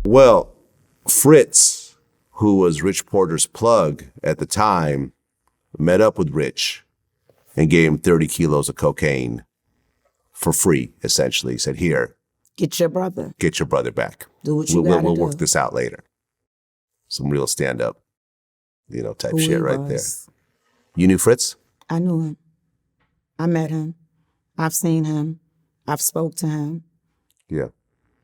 Well, Fritz, who was Rich Porter's plug at the time, met up with Rich and gave him 30 kilos of cocaine for free, essentially. He said, here. Get your brother. Get your brother back. Do what you gotta We'll do. work this out later. Some real stand-up, type Who shit he right was. there. You knew Fritz? I knew him. I met him. I've seen him. I've spoke to him. Yeah.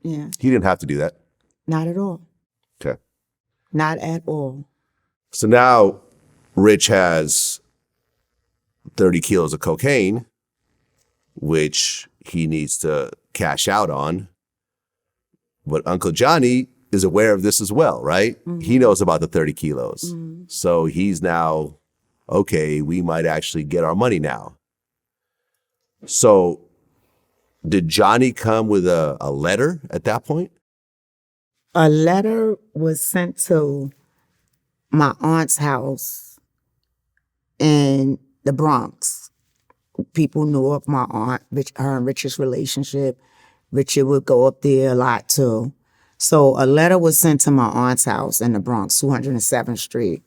Yeah. He didn't have to do that. Not at all. Okay. Not at all. So now Rich has 30 kilos of cocaine, which he needs to cash out on. But Uncle Johnny is aware of this as well, right? Mm-hmm. He knows about the 30 kilos. Mm-hmm. So he's now, okay, we might actually get our money now. So did Johnny come with a letter at that point? A letter was sent to my aunt's house in the Bronx. People knew of my aunt, her and Richard's relationship. Richard would go up there a lot too. So a letter was sent to my aunt's house in the Bronx, 207th Street.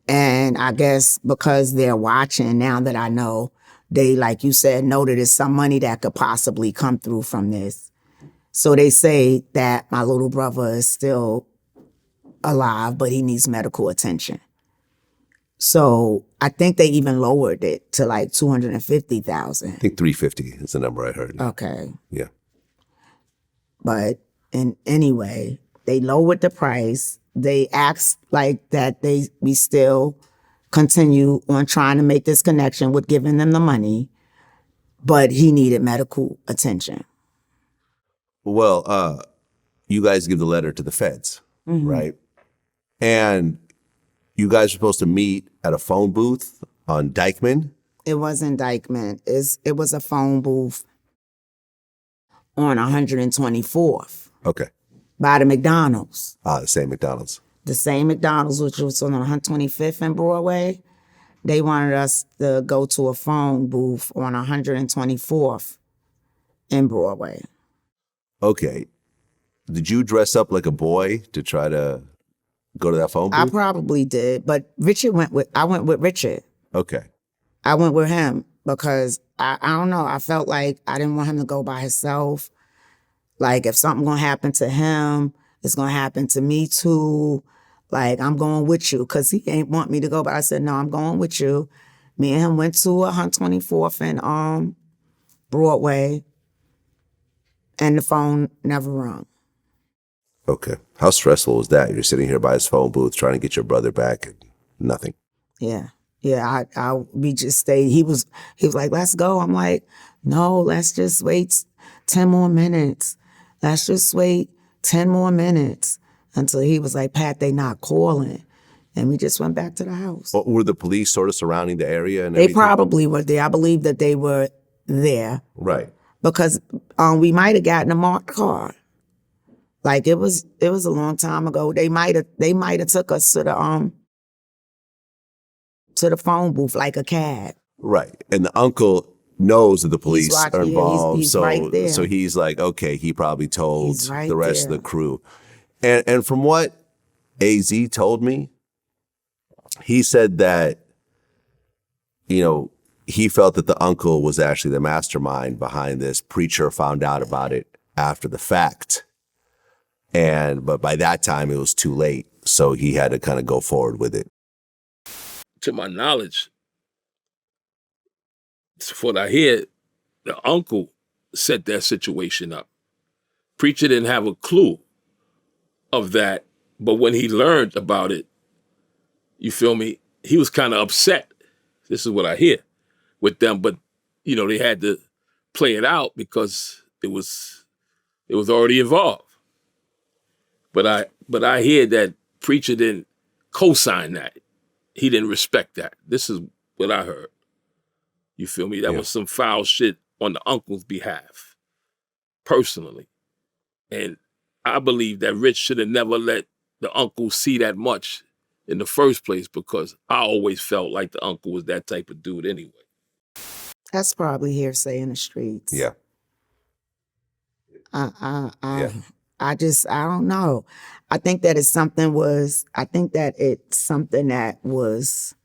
And I guess because they're watching, now that I know, they, like you said, know that there's some money that could possibly come through from this. So they say that my little brother is still alive, but he needs medical attention. So I think they even lowered it to like $250,000. I think 350 is the number I heard. Okay. Yeah. But anyway, they lowered the price. They asked like that we still continue on trying to make this connection with giving them the money, but he needed medical attention. Well, you guys give the letter to the feds, mm-hmm. right? And you guys are supposed to meet at a phone booth on Dykeman? It wasn't Dykeman. It was a phone booth on 124th. Okay. By the McDonald's. The same McDonald's. The same McDonald's, which was on 125th and Broadway. They wanted us to go to a phone booth on 124th in Broadway. Okay. Did you dress up like a boy to try to go to that phone booth? I probably did, but I went with Richard. Okay. I went with him because I don't know, I felt like I didn't want him to go by himself. Like if something gonna happen to him, it's gonna happen to me too. Like I'm going with you because he ain't want me to go, but I said, no, I'm going with you. Me and him went to 124th and Broadway and the phone never rung. Okay. How stressful was that? You're sitting here by his phone booth trying to get your brother back and nothing. Yeah. Yeah, we just stayed. He was like, let's go. I'm like, no, let's just wait 10 more minutes. Let's just wait 10 more minutes until he was like, Pat, they not calling. And we just went back to the house. Well, were the police sort of surrounding the area? And they everything? probably were there. I believe that they were there. Right. Because we might have gotten a marked car. Like it was a long time ago. They might have took us to the phone booth like a cab. Right. And the uncle knows that the police are involved. He's right there. So he's like, okay, he probably told the rest there. of the crew. And from what AZ told me, he said that, he felt that the uncle was actually the mastermind behind this. Preacher found out about it after the fact. But by that time it was too late. So he had to kind of go forward with it. To my knowledge, from what I hear, the uncle set that situation up. Preacher didn't have a clue of that, but when he learned about it, you feel me, he was kind of upset. This is what I hear with them, but they had to play it out because it was already involved. But I hear that Preacher didn't co-sign that. He didn't respect that. This is what I heard. You feel me? That was some foul shit on the uncle's behalf, personally. And I believe that Rich should have never let the uncle see that much in the first place because I always felt like the uncle was that type of dude anyway. That's probably hearsay in the streets. Yeah. I I don't know. I think that it's something that was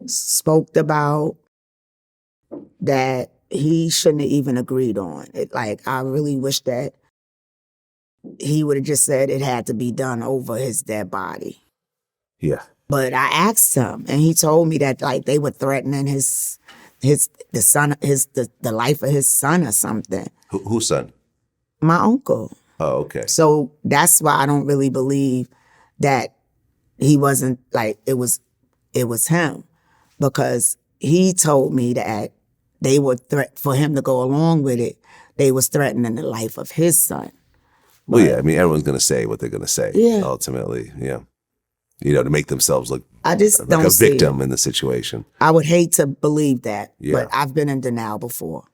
spoke about that he shouldn't have even agreed on. I really wish that he would have just said it had to be done over his dead body. Yeah. But I asked him, and he told me that they were threatening the life of his son or something. Whose son? My uncle. Oh, okay. So that's why I don't really believe that he wasn't it was him, because he told me that they were for him to go along with it. They was threatening the life of his son. Well, yeah, I mean, everyone's going to say what they're going to say. Yeah. Ultimately, yeah. To make themselves look I just like don't a see victim it. in the situation. I would hate to believe that, Yeah. but I've been in denial before.